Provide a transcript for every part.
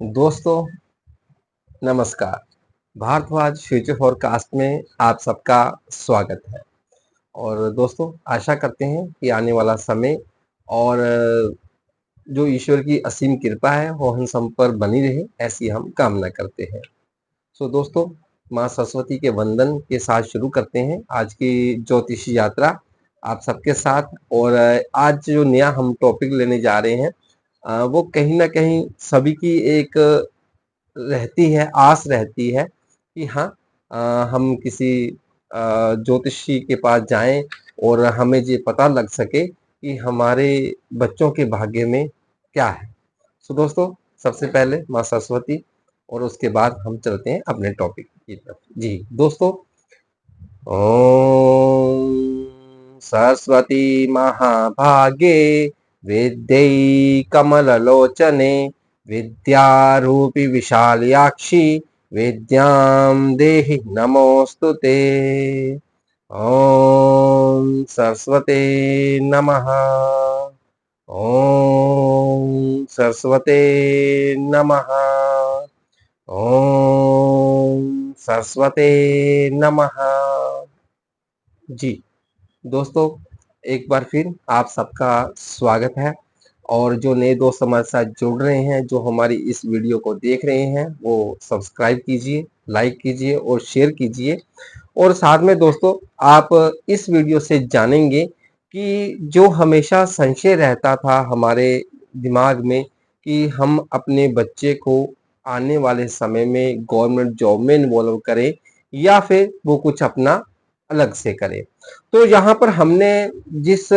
दोस्तों नमस्कार। Bharadwaj future forecast में आप सबका स्वागत है। और दोस्तों आशा करते हैं कि आने वाला समय और जो ईश्वर की असीम कृपा है वो हम सब पर बनी रहे, ऐसी हम कामना करते हैं। दोस्तों माँ सरस्वती के वंदन के साथ शुरू करते हैं आज की ज्योतिषी यात्रा आप सबके साथ। और आज जो नया हम टॉपिक लेने जा रहे हैं वो कहीं ना कहीं सभी की एक रहती है, आस रहती है कि हाँ हम किसी ज्योतिषी के पास जाएं और हमें ये पता लग सके कि हमारे बच्चों के भाग्य में क्या है। दोस्तों सबसे पहले माँ सरस्वती और उसके बाद हम चलते हैं अपने टॉपिक की तरफ। जी दोस्तों, ओम सरस्वती महाभागे विद्यै कमललोचने विद्यारूपि विशाल्याक्षी विद्यां देहि नमोस्तुते। ओम सरस्वते नमः। ओम सरस्वते नमः। ओम सरस्वते नमः। जी दोस्तों, एक बार फिर आप सबका स्वागत है। और जो नए दोस्त हमारे साथ जुड़ रहे हैं, जो हमारी इस वीडियो को देख रहे हैं, वो सब्सक्राइब कीजिए, लाइक कीजिए और शेयर कीजिए। और साथ में दोस्तों आप इस वीडियो से जानेंगे कि जो हमेशा संशय रहता था हमारे दिमाग में कि हम अपने बच्चे को आने वाले समय में गवर्नमेंट जॉब में इन्वॉल्व करें या फिर वो कुछ अपना अलग से करे। तो यहाँ पर हमने जिस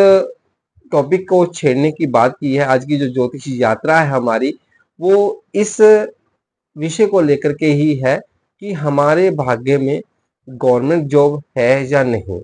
टॉपिक को छेड़ने की बात की है, आज की जो ज्योतिषी यात्रा है हमारी, वो इस विषय को लेकर के ही है कि हमारे भाग्य में गवर्नमेंट जॉब है या नहीं।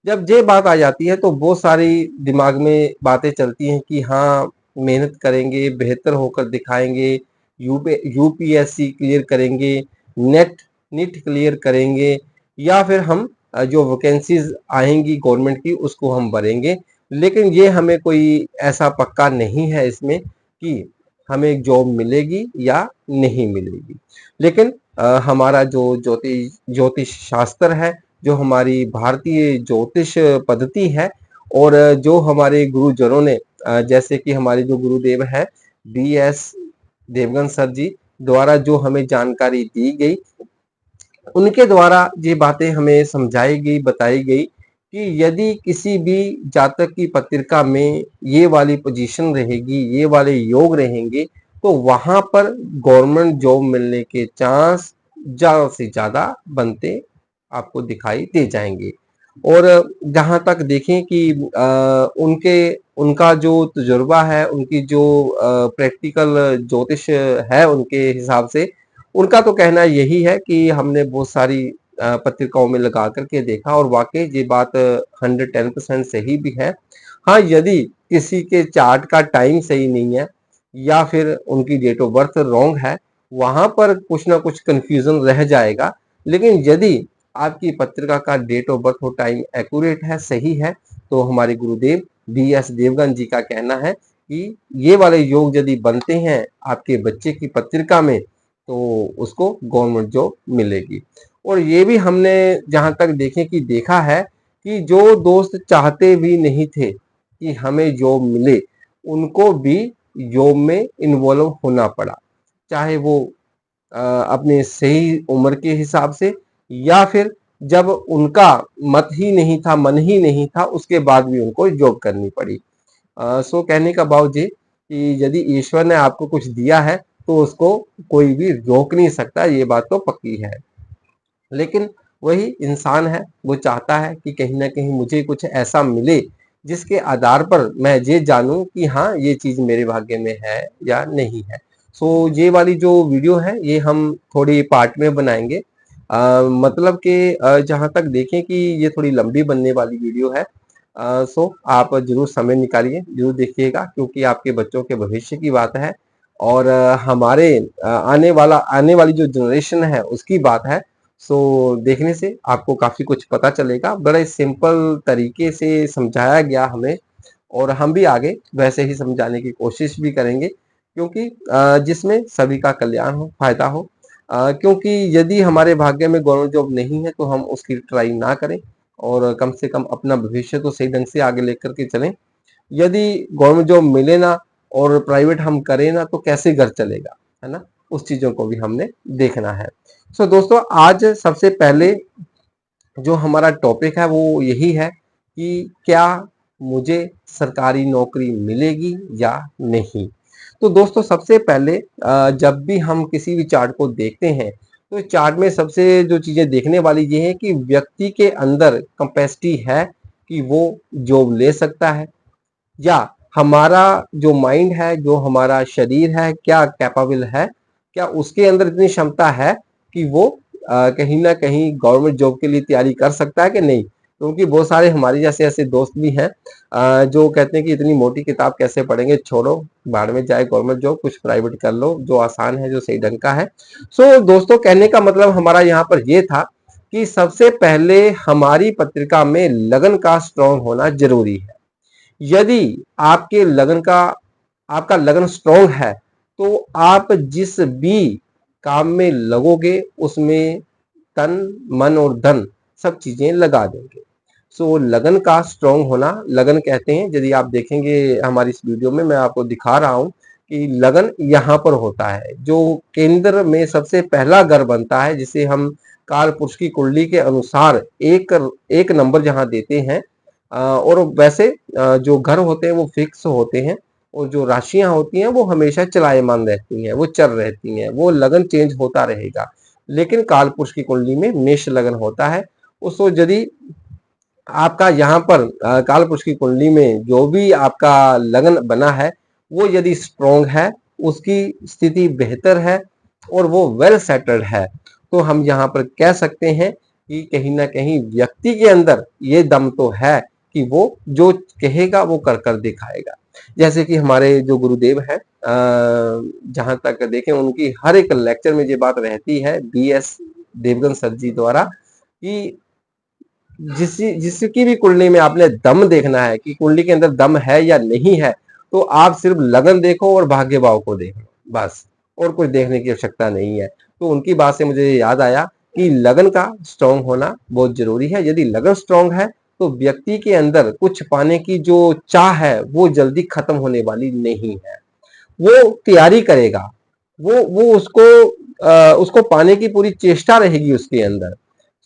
जब ये बात आ जाती है तो बहुत सारी दिमाग में बातें चलती हैं कि हाँ मेहनत करेंगे, बेहतर होकर दिखाएंगे, यूपीएससी क्लियर करेंगे, नेट नीट क्लियर करेंगे, या फिर हम जो वैकेंसीज आएंगी गवर्नमेंट की उसको हम भरेंगे। लेकिन ये हमें कोई ऐसा पक्का नहीं है इसमें कि हमें जॉब मिलेगी या नहीं मिलेगी। लेकिन हमारा जो ज्योतिष शास्त्र है, जो हमारी भारतीय ज्योतिष पद्धति है, और जो हमारे गुरुजनों ने जैसे कि हमारे जो गुरुदेव है BS देवगन सर जी द्वारा जो हमें जानकारी दी गई, उनके द्वारा ये बातें हमें समझाई गई, बताई गई कि यदि किसी भी जातक की पत्रिका में ये वाली पोजीशन रहेगी, ये वाले योग रहेंगे, तो वहां पर गवर्नमेंट जॉब मिलने के चांस ज्यादा से ज्यादा बनते आपको दिखाई दे जाएंगे। और जहां तक देखें कि उनके उनका जो तजुर्बा है, उनकी जो प्रैक्टिकल ज्योतिष है, उनके हिसाब से उनका तो कहना यही है कि हमने बहुत सारी पत्रिकाओं में लगा करके देखा और वाकई ये बात 110% सही भी है। हाँ, यदि किसी के चार्ट का टाइम सही नहीं है या फिर उनकी डेट ऑफ बर्थ रॉन्ग है, वहां पर कुछ ना कुछ कंफ्यूजन रह जाएगा। लेकिन यदि आपकी पत्रिका का डेट ऑफ बर्थ और टाइम एक्यूरेट है, सही है, तो हमारे गुरुदेव BS देवगन जी का कहना है कि ये वाले योग यदि बनते हैं आपके बच्चे की पत्रिका में, तो उसको गवर्नमेंट जॉब मिलेगी। और ये भी हमने जहां तक देखें कि देखा है कि जो दोस्त चाहते भी नहीं थे कि हमें जॉब मिले, उनको भी जॉब में इन्वॉल्व होना पड़ा, चाहे वो अपने सही उम्र के हिसाब से या फिर जब उनका मत ही नहीं था, मन ही नहीं था, उसके बाद भी उनको जॉब करनी पड़ी। सो कहने का भाव ये कि यदि ईश्वर ने आपको कुछ दिया है तो उसको कोई भी रोक नहीं सकता, ये बात तो पक्की है। लेकिन वही इंसान है, वो चाहता है कि कहीं ना कहीं मुझे कुछ ऐसा मिले जिसके आधार पर मैं ये जानूं कि हाँ ये चीज मेरे भाग्य में है या नहीं है। ये वाली जो वीडियो है ये हम थोड़ी पार्ट में बनाएंगे। मतलब कि जहां तक देखें कि ये थोड़ी लंबी बनने वाली वीडियो है। आप जरूर समय निकालिए, जरूर देखिएगा, क्योंकि आपके बच्चों के भविष्य की बात है और हमारे आने वाली जो जनरेशन है उसकी बात है। देखने से आपको काफी कुछ पता चलेगा। बड़े सिंपल तरीके से समझाया गया हमें, और हम भी आगे वैसे ही समझाने की कोशिश भी करेंगे क्योंकि जिसमें सभी का कल्याण हो, फायदा हो। क्योंकि यदि हमारे भाग्य में गवर्नमेंट जॉब नहीं है तो हम उसकी ट्राई ना करें और कम से कम अपना भविष्य तो सही ढंग से आगे लेकर के चलें। यदि गवर्नमेंट जॉब मिले ना और प्राइवेट हम करें ना तो कैसे घर चलेगा, है ना? उस चीजों को भी हमने देखना है। सो दोस्तों, आज सबसे पहले जो हमारा टॉपिक है वो यही है कि क्या मुझे सरकारी नौकरी मिलेगी या नहीं। तो दोस्तों, सबसे पहले जब भी हम किसी भी चार्ट को देखते हैं तो चार्ट में सबसे जो चीजें देखने वाली ये है कि व्यक्ति के अंदर कैपेसिटी है कि वो जॉब ले सकता है, या हमारा जो माइंड है, जो हमारा शरीर है, क्या कैपेबल है, क्या उसके अंदर इतनी क्षमता है कि वो कहीं ना कहीं गवर्नमेंट जॉब के लिए तैयारी कर सकता है कि नहीं। क्योंकि बहुत सारे हमारे जैसे ऐसे दोस्त भी हैं जो कहते हैं कि इतनी मोटी किताब कैसे पढ़ेंगे, छोड़ो, भाड़ में जाए गवर्नमेंट जॉब, कुछ प्राइवेट कर लो जो आसान है, जो सही ढंग का है। सो दोस्तों, कहने का मतलब हमारा यहाँ पर ये था कि सबसे पहले हमारी पत्रिका में लगन का स्ट्रांग होना जरूरी है। यदि आपके लगन का आपका लगन स्ट्रांग है तो आप जिस भी काम में लगोगे उसमें तन, मन और धन सब चीजें लगा देंगे। सो लगन का स्ट्रांग होना, लगन कहते हैं, यदि आप देखेंगे हमारी इस वीडियो में मैं आपको दिखा रहा हूं कि लगन यहाँ पर होता है, जो केंद्र में सबसे पहला घर बनता है, जिसे हम काल पुरुष की कुंडली के अनुसार एक एक नंबर जहां देते हैं। और वैसे जो घर होते हैं वो फिक्स होते हैं और जो राशियां होती हैं वो हमेशा चलायमान रहती हैं, वो चल रहती हैं, वो लगन चेंज होता रहेगा। लेकिन काल पुरुष की कुंडली में मेष लगन होता है। उसको यदि आपका यहाँ पर काल पुरुष की कुंडली में जो भी आपका लगन बना है वो यदि स्ट्रॉन्ग है, उसकी स्थिति बेहतर है और वो वेल सेटल्ड है, तो हम यहाँ पर कह सकते हैं कि कहीं ना कहीं व्यक्ति के अंदर ये दम तो है कि वो जो कहेगा वो कर कर दिखाएगा। जैसे कि हमारे जो गुरुदेव हैं, जहां तक देखें उनकी हर एक लेक्चर में ये बात रहती है, BS देवगन सर जी द्वारा, कि जिसकी भी कुंडली में आपने दम देखना है कि कुंडली के अंदर दम है या नहीं है, तो आप सिर्फ लगन देखो और भाग्य भाव को देखो, बस, और कुछ देखने की आवश्यकता नहीं है। तो उनकी बात से मुझे याद आया कि लगन का स्ट्रांग होना बहुत जरूरी है। यदि लगन स्ट्रांग है तो व्यक्ति के अंदर कुछ पाने की जो चाह है वो जल्दी खत्म होने वाली नहीं है। वो तैयारी करेगा, वो उसको पाने की पूरी चेष्टा रहेगी उसके अंदर।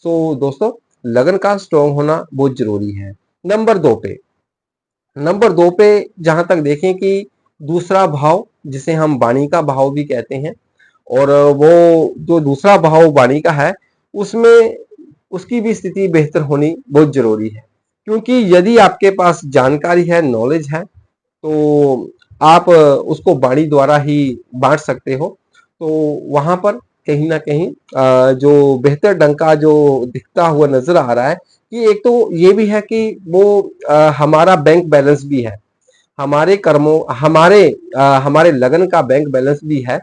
सो दोस्तों, लगन का स्ट्रांग होना बहुत जरूरी है। नंबर दो पे नंबर दो पे जहां तक देखें कि दूसरा भाव, जिसे हम वाणी का भाव भी कहते हैं, और वो जो दूसरा भाव वाणी का है उसमें उसकी भी स्थिति बेहतर होनी बहुत जरूरी है। क्योंकि यदि आपके पास जानकारी है, नॉलेज है, तो आप उसको वाणी द्वारा ही बांट सकते हो। तो वहां पर कहीं ना कहीं जो बेहतर ढंग का जो दिखता हुआ नजर आ रहा है कि एक तो ये भी है कि वो हमारा बैंक बैलेंस भी है, हमारे कर्मों हमारे लगन का बैंक बैलेंस भी है।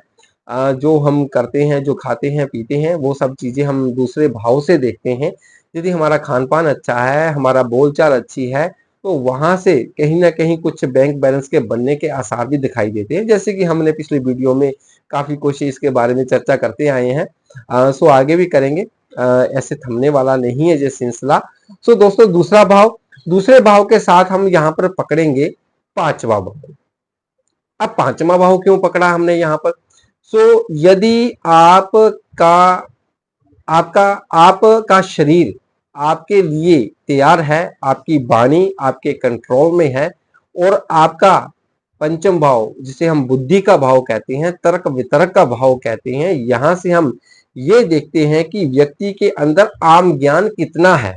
जो हम करते हैं, जो खाते हैं पीते हैं, वो सब चीजें हम दूसरे भाव से देखते हैं। यदि हमारा खान पान अच्छा है, हमारा बोलचाल अच्छी है, तो वहां से कहीं ना कहीं कुछ बैंक बैलेंस के बनने के आसार भी दिखाई देते हैं, जैसे कि हमने पिछले वीडियो में काफी कुछ इसके बारे में चर्चा करते आए हैं। सो आगे भी करेंगे, ऐसे थमने वाला नहीं है ये सिलसिला। सो दोस्तों, दूसरे भाव के साथ हम यहाँ पर पकड़ेंगे पांचवा भाव। अब पांचवा भाव क्यों पकड़ा हमने यहाँ पर? यदि आपका आपका आपका शरीर आपके लिए तैयार है, आपकी वाणी आपके कंट्रोल में है, और आपका पंचम भाव, जिसे हम बुद्धि का भाव कहते हैं, तर्क वितर्क का भाव कहते हैं, यहां से हम ये देखते हैं कि व्यक्ति के अंदर आम ज्ञान कितना है।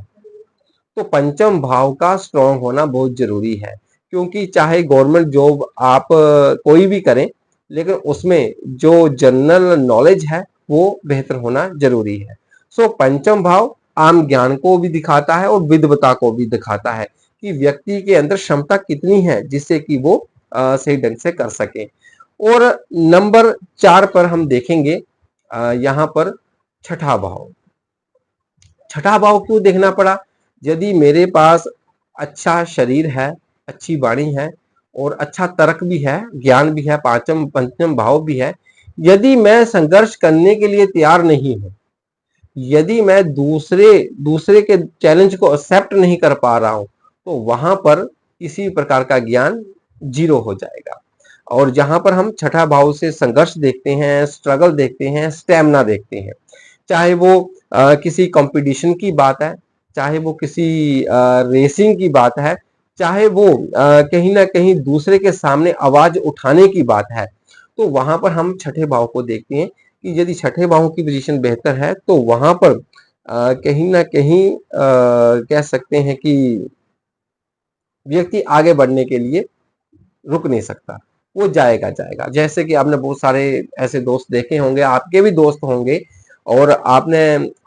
तो पंचम भाव का स्ट्रांग होना बहुत जरूरी है। क्योंकि चाहे गवर्नमेंट जॉब आप कोई भी करें, लेकिन उसमें जो जनरल नॉलेज है वो बेहतर होना जरूरी है। पंचम भाव आम ज्ञान को भी दिखाता है और विद्वता को भी दिखाता है कि व्यक्ति के अंदर क्षमता कितनी है जिससे कि वो सही ढंग से कर सके। और नंबर 4 पर हम देखेंगे, यहाँ पर छठा भाव। छठा भाव क्यों देखना पड़ा? यदि मेरे पास अच्छा शरीर है, अच्छी वाणी है, और अच्छा तर्क भी है, ज्ञान भी है, पांचम पंचम भाव भी है। यदि मैं संघर्ष करने के लिए तैयार नहीं हूं, यदि मैं दूसरे दूसरे के चैलेंज को एक्सेप्ट नहीं कर पा रहा हूं, तो वहां पर किसी प्रकार का ज्ञान जीरो हो जाएगा। और जहां पर हम छठा भाव से संघर्ष देखते हैं, स्ट्रगल देखते हैं, स्टेमिना देखते हैं, चाहे वो किसी कंपटीशन की बात है, चाहे वो किसी रेसिंग की बात है, चाहे वो कहीं ना कहीं दूसरे के सामने आवाज उठाने की बात है, तो वहां पर हम छठे भाव को देखते हैं कि यदि छठे भाव की पोजीशन बेहतर है तो वहां पर कहीं ना कहीं कह सकते हैं कि व्यक्ति आगे बढ़ने के लिए रुक नहीं सकता, वो जाएगा जाएगा। जैसे कि आपने बहुत सारे ऐसे दोस्त देखे होंगे, आपके भी दोस्त होंगे, और आपने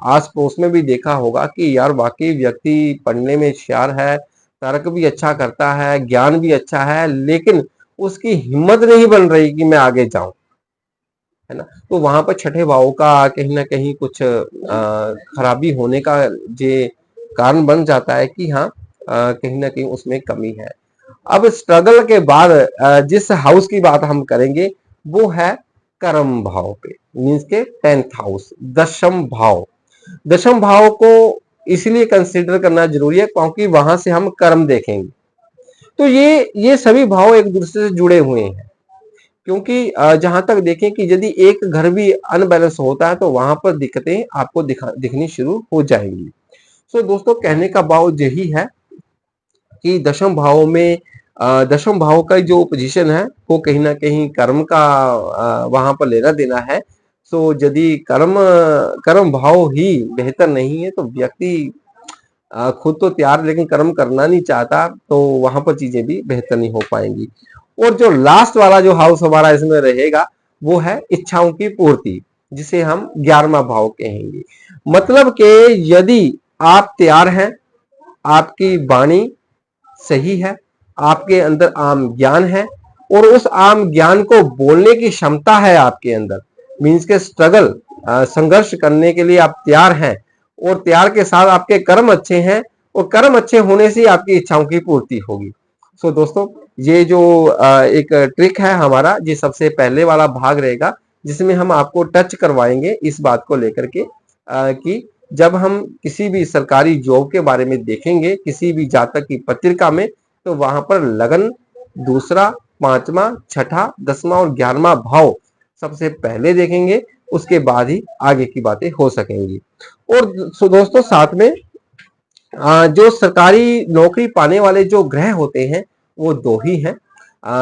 आस पड़ोस में भी देखा होगा कि यार वाकई व्यक्ति पढ़ने में होशियार है, तर्क भी अच्छा करता है, ज्ञान भी अच्छा है, लेकिन उसकी हिम्मत नहीं बन रही कि मैं आगे जाऊं, है ना। तो वहां पर छठे भाव का कहीं ना कहीं कुछ खराबी होने का जे कारण बन जाता है कि हाँ कहीं ना कहीं उसमें कमी है। अब स्ट्रगल के बाद जिस हाउस की बात हम करेंगे वो है कर्म भाव पे, मीन्स के 10th हाउस, दशम भाव। दशम भाव को इसलिए कंसीडर करना जरूरी है क्योंकि वहां से हम कर्म देखेंगे। तो ये सभी भाव एक दूसरे से जुड़े हुए हैं, क्योंकि जहां तक देखें कि यदि एक घर भी अनबैलेंस होता है तो वहां पर दिक्कतें आपको दिखनी शुरू हो जाएंगी। सो दोस्तों, कहने का भाव यही है कि दशम भाव में दशम भाव का जो पोजीशन है वो कहीं ना कहीं कर्म का वहां पर लेना देना है। सो यदि कर्म कर्म भाव ही बेहतर नहीं है तो व्यक्ति खुद तो तैयार लेकिन कर्म करना नहीं चाहता, तो वहां पर चीजें भी बेहतर नहीं हो पाएंगी। और जो लास्ट वाला जो हाउस हमारा इसमें रहेगा वो है इच्छाओं की पूर्ति, जिसे हम 11वां भाव कहेंगे। मतलब कि यदि आप तैयार हैं, आपकी वाणी सही है, आपके अंदर आम ज्ञान है, और उस आम ज्ञान को बोलने की क्षमता है आपके अंदर, मीन्स के स्ट्रगल संघर्ष करने के लिए आप तैयार हैं, और तैयार के साथ आपके कर्म अच्छे हैं, और कर्म अच्छे होने से आपकी इच्छाओं की पूर्ति होगी। सो दोस्तों, ये जो एक ट्रिक है हमारा, ये सबसे पहले वाला भाग रहेगा जिसमें हम आपको टच करवाएंगे इस बात को लेकर के कि जब हम किसी भी सरकारी जॉब के बारे में देखेंगे, किसी भी जातक की पत्रिका में, तो वहां पर लगन दूसरा, पांचवा, छठा, 10वां और 11वां भाव सबसे पहले देखेंगे, उसके बाद ही आगे की बातें हो सकेंगी। और दोस्तों, साथ में जो सरकारी नौकरी पाने वाले जो ग्रह होते हैं वो दो ही हैं।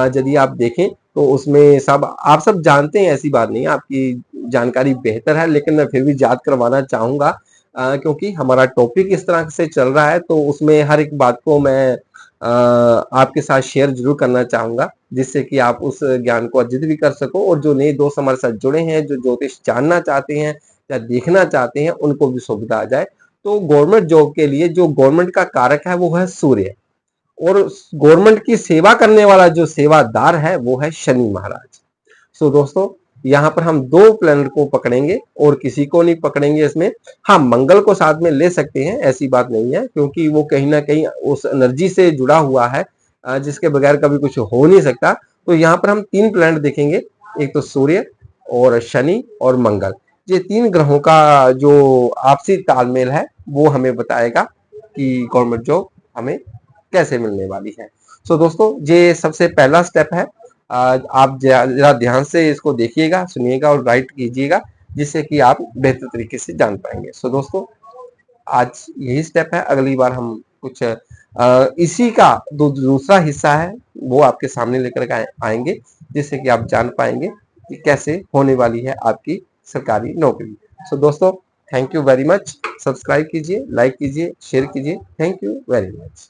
यदि आप देखें तो उसमें सब आप सब जानते हैं, ऐसी बात नहीं है, आपकी जानकारी बेहतर है, लेकिन मैं फिर भी याद करवाना चाहूंगा क्योंकि हमारा टॉपिक इस तरह से चल रहा है, तो उसमें हर एक बात को मैं आपके साथ शेयर जरूर करना चाहूंगा, जिससे कि आप उस ज्ञान को अर्जित भी कर सको, और जो नए दोस्त हमारे साथ जुड़े हैं, जो ज्योतिष जानना चाहते हैं या देखना चाहते हैं, उनको भी सुविधा आ जाए। तो गवर्नमेंट जॉब के लिए जो गवर्नमेंट का कारक है वो है सूर्य, और गवर्नमेंट की सेवा करने वाला जो सेवादार है वो है शनि महाराज। सो दोस्तों, यहाँ पर हम दो प्लैनेट को पकड़ेंगे और किसी को नहीं पकड़ेंगे इसमें। हाँ, मंगल को साथ में ले सकते हैं, ऐसी बात नहीं है, क्योंकि वो कहीं ना कहीं उस एनर्जी से जुड़ा हुआ है जिसके बगैर कभी कुछ हो नहीं सकता। तो यहाँ पर हम तीन प्लैनेट देखेंगे, एक तो सूर्य और शनि और मंगल। ये तीन ग्रहों का जो आपसी तालमेल है वो हमें बताएगा कि गवर्नमेंट जॉब हमें कैसे मिलने वाली है। सो दोस्तों, ये सबसे पहला स्टेप है। आप जरा ध्यान से इसको देखिएगा, सुनिएगा और राइट कीजिएगा, जिससे कि आप बेहतर तरीके से जान पाएंगे। सो दोस्तों, आज यही स्टेप है। अगली बार हम कुछ इसी का दूसरा हिस्सा है वो आपके सामने लेकर के आएंगे, जिससे कि आप जान पाएंगे कि कैसे होने वाली है आपकी सरकारी नौकरी। सो दोस्तों, thank you very much. Subscribe कीजिए, लाइक कीजिए, शेयर कीजिए। Thank you very much.